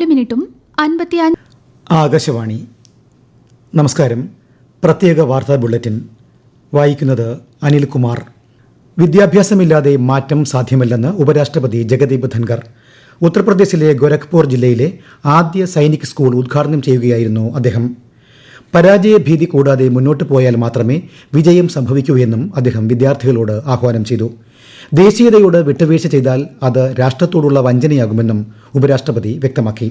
മിനിറ്റും 55. ആകാശവാണി. നമസ്കാരം. പ്രത്യേക വാർത്താ ബുള്ളറ്റിൻ വായിക്കുന്നത് അനിൽകുമാർ. വിദ്യാഭ്യാസമില്ലാതെ മാറ്റം സാധ്യമല്ലെന്ന് ഉപരാഷ്ട്രപതി ജഗദീപ് ധൻഖർ. ഉത്തർപ്രദേശിലെ ഗോരഖ്പൂർ ജില്ലയിലെ ആദ്യ സൈനിക് സ്കൂൾ ഉദ്ഘാടനം ചെയ്യുകയായിരുന്നു അദ്ദേഹം. പരാജയഭീതി കൂടാതെ മുന്നോട്ട് പോയാൽ മാത്രമേ വിജയം സംഭവിക്കൂ എന്നും അദ്ദേഹം വിദ്യാർത്ഥികളോട് ആഹ്വാനം ചെയ്തു. ദേശീയതയോട് വിട്ടുവീഴ്ച ചെയ്താൽ അത് രാഷ്ട്രത്തോടുള്ള വഞ്ചനയാകുമെന്നും ഉപരാഷ്ട്രപതി വ്യക്തമാക്കി.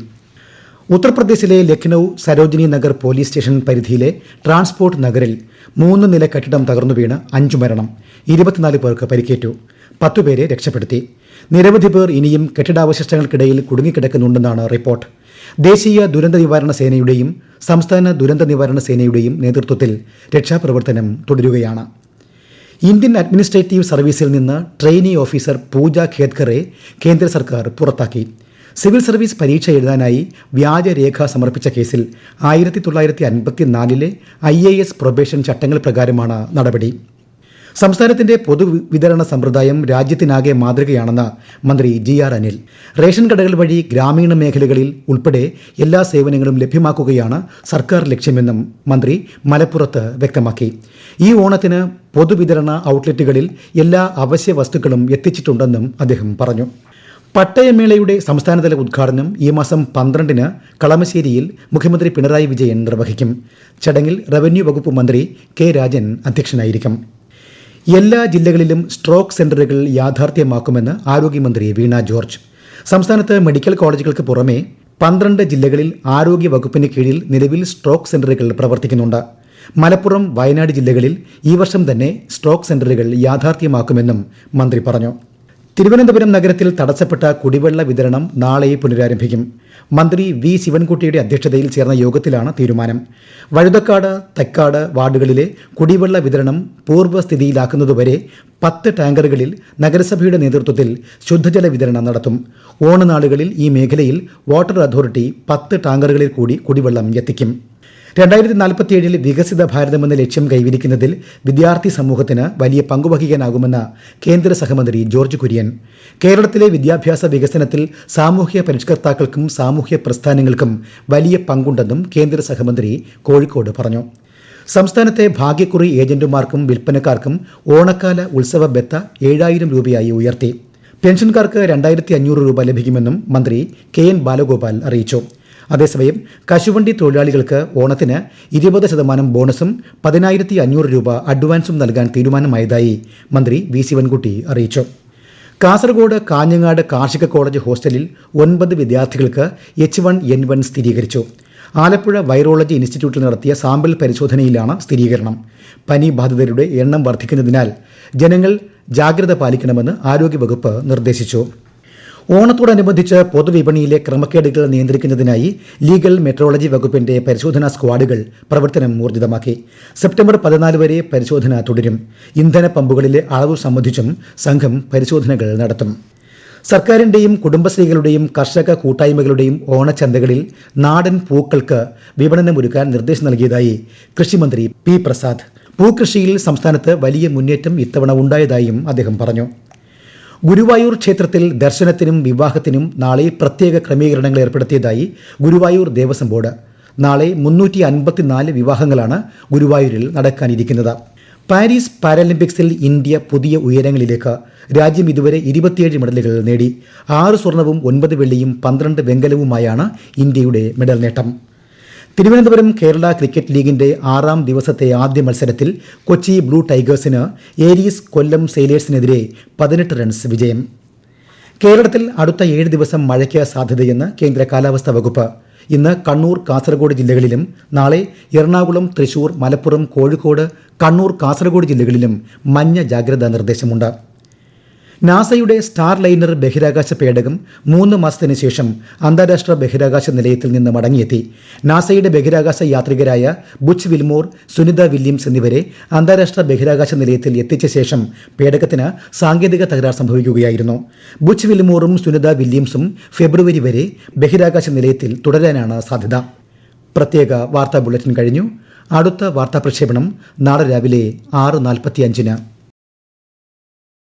ഉത്തർപ്രദേശിലെ ലക്നൌ സരോജിനി നഗർ പോലീസ് സ്റ്റേഷൻ പരിധിയിലെ ട്രാൻസ്പോർട്ട് നഗറിൽ 3 നില കെട്ടിടം തകർന്നു വീണ് 5 മരണം, 24 പേർക്ക് പരിക്കേറ്റു. 10 പേരെ രക്ഷപ്പെടുത്തി. നിരവധി പേർ ഇനിയും കെട്ടിടാവശിഷ്ടങ്ങൾക്കിടയിൽ കുടുങ്ങിക്കിടക്കുന്നുണ്ടെന്നാണ് റിപ്പോർട്ട്. ദേശീയ ദുരന്ത നിവാരണ സേനയുടെയും സംസ്ഥാന ദുരന്ത നിവാരണ സേനയുടെയും നേതൃത്വത്തിൽ രക്ഷാപ്രവർത്തനം തുടരുകയാണ്. ഇന്ത്യൻ അഡ്മിനിസ്ട്രേറ്റീവ് സർവീസിൽ നിന്ന് ട്രെയിനി ഓഫീസർ പൂജ ഖേദ്കറെ കേന്ദ്ര സർക്കാർ പുറത്താക്കി. സിവിൽ സർവീസ് പരീക്ഷ എഴുതാനായി വ്യാജരേഖ സമർപ്പിച്ച കേസിൽ 1954 IAS പ്രൊബേഷൻ ചട്ടങ്ങൾ പ്രകാരമാണ് നടപടി. സംസ്ഥാനത്തിന്റെ പൊതുവിതരണ സമ്പ്രദായം രാജ്യത്തിനാകെ മാതൃകയാണെന്ന് മന്ത്രി GR അനിൽ. റേഷൻ കടകൾ വഴി ഗ്രാമീണ മേഖലകളിൽ ഉൾപ്പെടെ എല്ലാ സേവനങ്ങളും ലഭ്യമാക്കുകയാണ് സർക്കാർ ലക്ഷ്യമെന്നും മന്ത്രി മലപ്പുറത്ത് വ്യക്തമാക്കി. ഈ ഓണത്തിന് പൊതുവിതരണ ഔട്ട്ലെറ്റുകളിൽ എല്ലാ അവശ്യ വസ്തുക്കളും എത്തിച്ചിട്ടുണ്ടെന്നും അദ്ദേഹം പറഞ്ഞു. പട്ടയമേളയുടെ സംസ്ഥാനതല ഉദ്ഘാടനം ഈ മാസം 12-ന് കളമശ്ശേരിയിൽ മുഖ്യമന്ത്രി പിണറായി വിജയൻ നിർവഹിക്കും. ചടങ്ങിൽ റവന്യൂ വകുപ്പ് മന്ത്രി K രാജൻ അധ്യക്ഷനായിരിക്കും. എല്ലാ ജില്ലകളിലും സ്ട്രോക്ക് സെന്ററുകൾ യാഥാർത്ഥ്യമാക്കുമെന്ന് ആരോഗ്യമന്ത്രി വീണ ജോർജ്. സംസ്ഥാനത്ത് മെഡിക്കൽ കോളേജുകൾക്ക് പുറമെ 12 ജില്ലകളിൽ ആരോഗ്യ വകുപ്പിന് കീഴിൽ നിലവിൽ സ്ട്രോക്ക് സെന്ററുകൾ പ്രവർത്തിക്കുന്നുണ്ട്. മലപ്പുറം, വയനാട് ജില്ലകളിൽ ഈ വർഷം തന്നെ സ്ട്രോക്ക് സെന്ററുകൾ യാഥാർത്ഥ്യമാക്കുമെന്നും മന്ത്രി പറഞ്ഞു. തിരുവനന്തപുരം നഗരത്തിൽ തടസ്സപ്പെട്ട കുടിവെള്ള വിതരണം നാളെ പുനരാരംഭിക്കും. മന്ത്രി V ശിവൻകുട്ടിയുടെ അധ്യക്ഷതയിൽ ചേർന്ന യോഗത്തിലാണ് തീരുമാനം. വഴുതക്കാട്, തെക്കാട് വാർഡുകളിലെ കുടിവെള്ള വിതരണം പൂർവ്വസ്ഥിതിയിലാക്കുന്നതുവരെ 10 ടാങ്കറുകളിൽ നഗരസഭയുടെ നേതൃത്വത്തിൽ ശുദ്ധജല വിതരണം നടത്തും. ഓണനാളുകളിൽ ഈ മേഖലയിൽ വാട്ടർ അതോറിറ്റി 10 ടാങ്കറുകളിൽ കൂടി കുടിവെള്ളം എത്തിക്കും. 2047 വികസിത ഭാരതമെന്ന ലക്ഷ്യം കൈവരിക്കുന്നതിൽ വിദ്യാർത്ഥി സമൂഹത്തിന് വലിയ പങ്കുവഹിക്കാനാകുമെന്ന് കേന്ദ്ര സഹമന്ത്രി ജോർജ് കുര്യൻ. കേരളത്തിലെ വിദ്യാഭ്യാസ വികസനത്തിൽ സാമൂഹ്യ പരിഷ്കർത്താക്കൾക്കും സാമൂഹ്യ പ്രസ്ഥാനങ്ങൾക്കും വലിയ പങ്കുണ്ടെന്നും കേന്ദ്ര സഹമന്ത്രി കോഴിക്കോട് പറഞ്ഞു. സംസ്ഥാനത്തെ ഭാഗ്യക്കുറി ഏജന്റുമാർക്കും വിൽപ്പനക്കാർക്കും ഓണക്കാല ഉത്സവ ബത്ത 7000 രൂപയായി ഉയർത്തി. പെൻഷൻകാർക്ക് 2500 രൂപ ലഭിക്കുമെന്നും മന്ത്രി KN ബാലഗോപാൽ അറിയിച്ചു. അതേസമയം കശുവണ്ടി തൊഴിലാളികൾക്ക് ഓണത്തിന് 20% ബോണസും 10500 രൂപ അഡ്വാൻസും നൽകാൻ തീരുമാനമായതായി മന്ത്രി V ശിവൻകുട്ടി അറിയിച്ചു. കാസർഗോഡ് കാഞ്ഞങ്ങാട് കാർഷിക കോളേജ് ഹോസ്റ്റലിൽ 9 വിദ്യാർത്ഥികൾക്ക് H1N1 സ്ഥിരീകരിച്ചു. ആലപ്പുഴ വൈറോളജി ഇൻസ്റ്റിറ്റ്യൂട്ടിൽ നടത്തിയ സാമ്പിൾ പരിശോധനയിലാണ് സ്ഥിരീകരണം. പനി ബാധിതരുടെ എണ്ണം വർദ്ധിക്കുന്നതിനാൽ ജനങ്ങൾ ജാഗ്രത പാലിക്കണമെന്ന് ആരോഗ്യവകുപ്പ് നിർദ്ദേശിച്ചു. ഓണത്തോടനുബന്ധിച്ച് പൊതുവിപണിയിലെ ക്രമക്കേടുകൾ നിയന്ത്രിക്കുന്നതിനായി ലീഗൽ മെട്രോളജി വകുപ്പിന്റെ പരിശോധനാ സ്ക്വാഡുകൾ പ്രവർത്തനം ഊർജിതമാക്കി. സെപ്റ്റംബർ 14 വരെ പരിശോധന തുടരും. ഇന്ധന പമ്പുകളിലെ അളവ് സംബന്ധിച്ചും സംഘം പരിശോധനകൾ നടത്തും. സർക്കാരിന്റെയും കുടുംബശ്രീകളുടെയും കർഷക കൂട്ടായ്മകളുടെയും ഓണച്ചന്തകളിൽ നാടൻ പൂക്കൾക്ക് വിപണനമൊരുക്കാൻ നിർദ്ദേശം നൽകിയതായി കൃഷിമന്ത്രി P പ്രസാദ്. പൂക്കൃഷിയിൽ സംസ്ഥാനത്ത് വലിയ മുന്നേറ്റം ഇത്തവണ ഉണ്ടായതായും അദ്ദേഹം പറഞ്ഞു. ഗുരുവായൂർ ക്ഷേത്രത്തിൽ ദർശനത്തിനും വിവാഹത്തിനും നാളെ പ്രത്യേക ക്രമീകരണങ്ങൾ ഏർപ്പെടുത്തിയതായി ഗുരുവായൂർ ദേവസ്വം ബോർഡ്. നാളെ 354 വിവാഹങ്ങളാണ് ഗുരുവായൂരിൽ നടക്കാനിരിക്കുന്നത്. പാരീസ് പാരാലിമ്പിക്സിൽ ഇന്ത്യ പുതിയ ഉയരങ്ങളിലേക്ക്. രാജ്യം ഇതുവരെ 27 മെഡലുകൾ നേടി. 6 സ്വർണവും 9 വെള്ളിയും 12 വെങ്കലവുമായാണ് ഇന്ത്യയുടെ മെഡൽ നേട്ടം. തിരുവനന്തപുരം കേരള ക്രിക്കറ്റ് ലീഗിന്റെ 6ാം ദിവസത്തെ ആദ്യ മത്സരത്തിൽ കൊച്ചി ബ്ലൂ ടൈഗേഴ്സിന് ഏരീസ് കൊല്ലം സെയിലേഴ്സിനെതിരെ 18 റൺസ് വിജയം. കേരളത്തിൽ അടുത്ത 7 ദിവസം മഴയ്ക്ക് സാധ്യതയെന്ന് കേന്ദ്ര കാലാവസ്ഥാ വകുപ്പ്. ഇന്ന് കണ്ണൂർ, കാസർഗോഡ് ജില്ലകളിലും നാളെ എറണാകുളം, തൃശൂർ, മലപ്പുറം, കോഴിക്കോട്, കണ്ണൂർ, കാസർഗോഡ് ജില്ലകളിലും മഞ്ഞ ജാഗ്രതാ നിർദ്ദേശമുണ്ട്. നാസയുടെ സ്റ്റാർ ലൈനർ ബഹിരാകാശ പേടകം 3 മാസത്തിന് ശേഷം അന്താരാഷ്ട്ര ബഹിരാകാശ നിലയത്തിൽ നിന്ന് മടങ്ങിയെത്തി. നാസയുടെ ബഹിരാകാശ യാത്രികരായ ബുച്ച് വിൽമോർ, സുനിത വില്യംസ് എന്നിവരെ അന്താരാഷ്ട്ര ബഹിരാകാശ നിലയത്തിൽ എത്തിച്ച ശേഷം പേടകത്തിന് സാങ്കേതിക തകരാർ സംഭവിക്കുകയായിരുന്നു. ബുച്ച് വിൽമോറും സുനിത വില്യംസും ഫെബ്രുവരി വരെ ബഹിരാകാശ നിലയത്തിൽ തുടരാനാണ് സാധ്യത. പ്രത്യേക വാർത്താ ബുള്ളറ്റിൻ കഴിഞ്ഞു. അടുത്ത വാർത്താ പ്രക്ഷേപണം നാളെ രാവിലെ 6:45-ന്.